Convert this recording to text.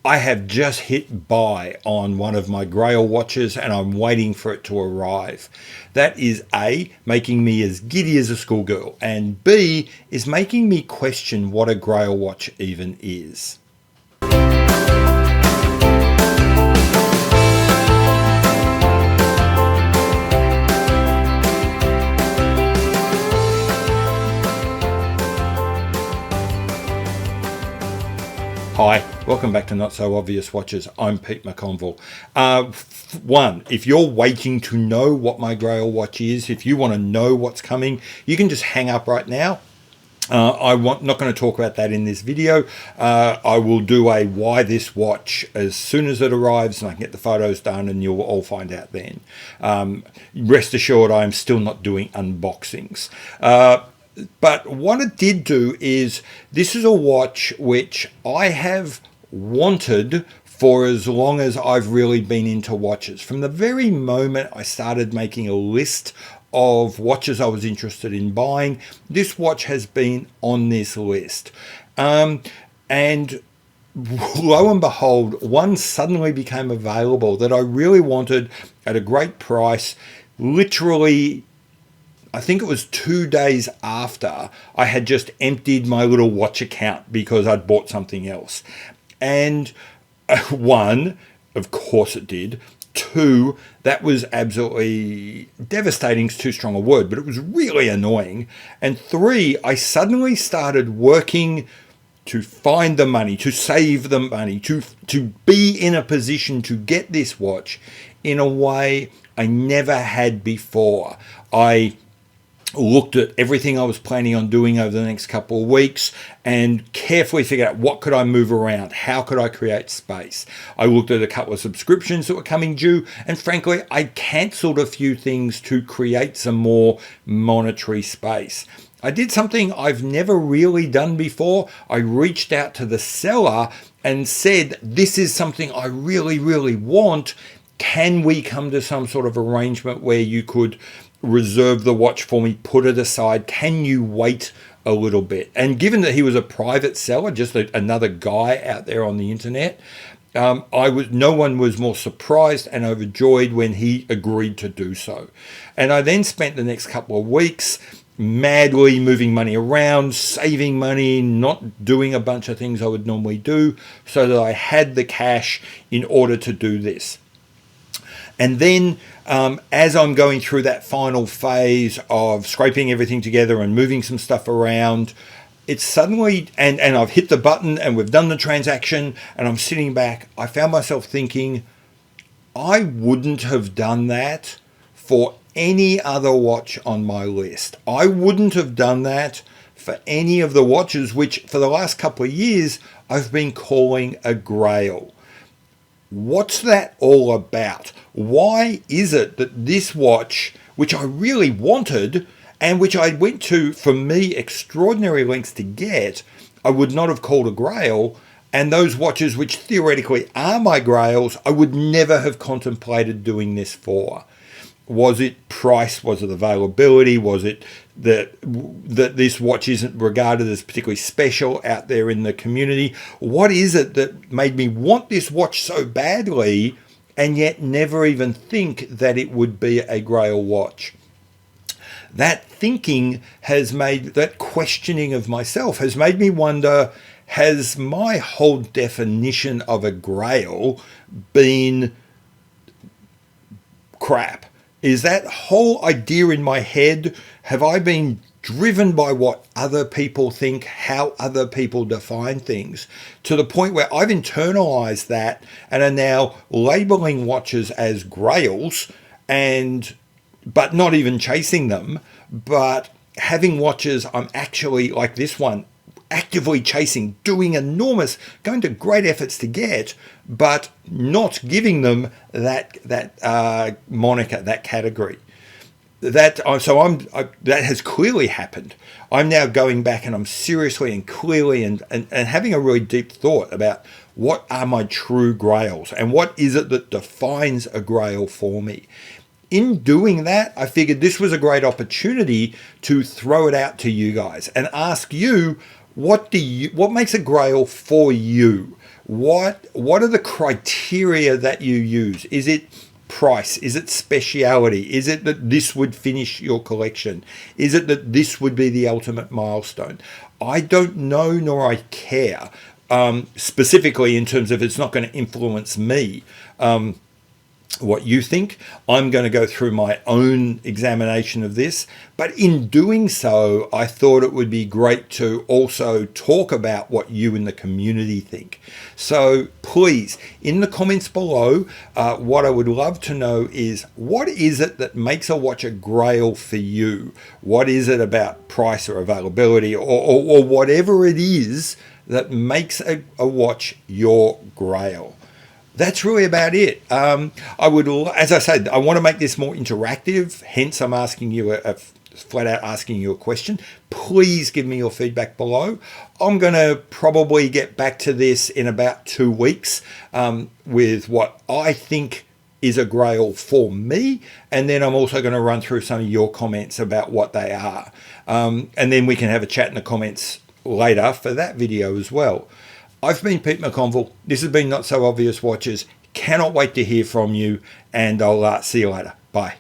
I have just hit buy on one of my Grail watches and I'm waiting for it to arrive. That is A, making me as giddy as a schoolgirl, and B, is making me question what a Grail watch even is. Hi, welcome back to Not So Obvious Watches. I'm Pete McConville. One, if you're waiting to know what my Grail watch is, if you want to know what's coming, you can just hang up right now. I'm not going to talk about that in this video. I will do a why this watch as soon as it arrives and I can get the photos done and you'll all find out then. Rest assured, I'm still not doing unboxings. But what it did do is, this is a watch which I have wanted for as long as I've really been into watches. From the very moment I started making a list of watches I was interested in buying, this watch has been on this list. And lo and behold, one suddenly became available that I really wanted at a great price, literally I think it was 2 days after I had just emptied my little watch account because I'd bought something else. And one, of course it did. Two, that was absolutely devastating, is too strong a word, but it was really annoying. And three, I suddenly started working to find the money, to save the money, to be in a position to get this watch in a way I never had before. I looked at everything I was planning on doing over the next couple of weeks and carefully figured out what could I move around, how could I create space. I looked at a couple of subscriptions that were coming due, and frankly I cancelled a few things to create some more monetary space. I did something I've never really done before. I reached out to the seller and said, this is something I really want. Can we come to some sort of arrangement where you could reserve the watch for me, put it aside? Can you wait a little bit? And given that he was a private seller, just another guy out there on the internet, no one was more surprised and overjoyed when he agreed to do so. And I then spent the next couple of weeks madly moving money around, saving money, not doing a bunch of things I would normally do, so that I had the cash in order to do this. And then as I'm going through that final phase of scraping everything together and moving some stuff around, it's suddenly, and I've hit the button and we've done the transaction and I'm sitting back, I found myself thinking, I wouldn't have done that for any other watch on my list. I wouldn't have done that for any of the watches which for the last couple of years I've been calling a Grail. What's that all about? Why is it that this watch, which I really wanted and which I went to, for me, extraordinary lengths to get, I would not have called a Grail, and those watches which theoretically are my Grails, I would never have contemplated doing this for? Was it price? Was it availability? Was it that this watch isn't regarded as particularly special out there in the community? What is it that made me want this watch so badly and yet never even think that it would be a Grail watch? That thinking has made, that questioning of myself has made me wonder, has my whole definition of a Grail been crap? Is that whole idea in my head, have I been driven by what other people think, how other people define things, to the point where I've internalized that and are now labeling watches as Grails, but not even chasing them, but having watches I'm actually, like this one, actively chasing, going to great efforts to get, but not giving them that moniker, that category. That has clearly happened. I'm now going back and I'm seriously and clearly and having a really deep thought about what are my true Grails and what is it that defines a Grail for me. In doing that, I figured this was a great opportunity to throw it out to you guys and ask you, what makes a Grail for you? What are the criteria that you use? Is it price? Is it speciality? Is it that this would finish your collection? Is it that this would be the ultimate milestone? I don't know, nor I care. Specifically in terms of it's not going to influence me. What you think. I'm going to go through my own examination of this, but in doing so, I thought it would be great to also talk about what you in the community think. So please, in the comments below, what I would love to know is, what is it that makes a watch a grail for you? What is it about price or availability or whatever it is that makes a watch your grail? That's really about it. I would, as I said, I want to make this more interactive. Hence, I'm asking you flat out asking you a question. Please give me your feedback below. I'm going to probably get back to this in about 2 weeks with what I think is a grail for me, and then I'm also going to run through some of your comments about what they are, and then we can have a chat in the comments later for that video as well. I've been Pete McConville. This has been Not So Obvious Watches. Cannot wait to hear from you, and I'll see you later. Bye.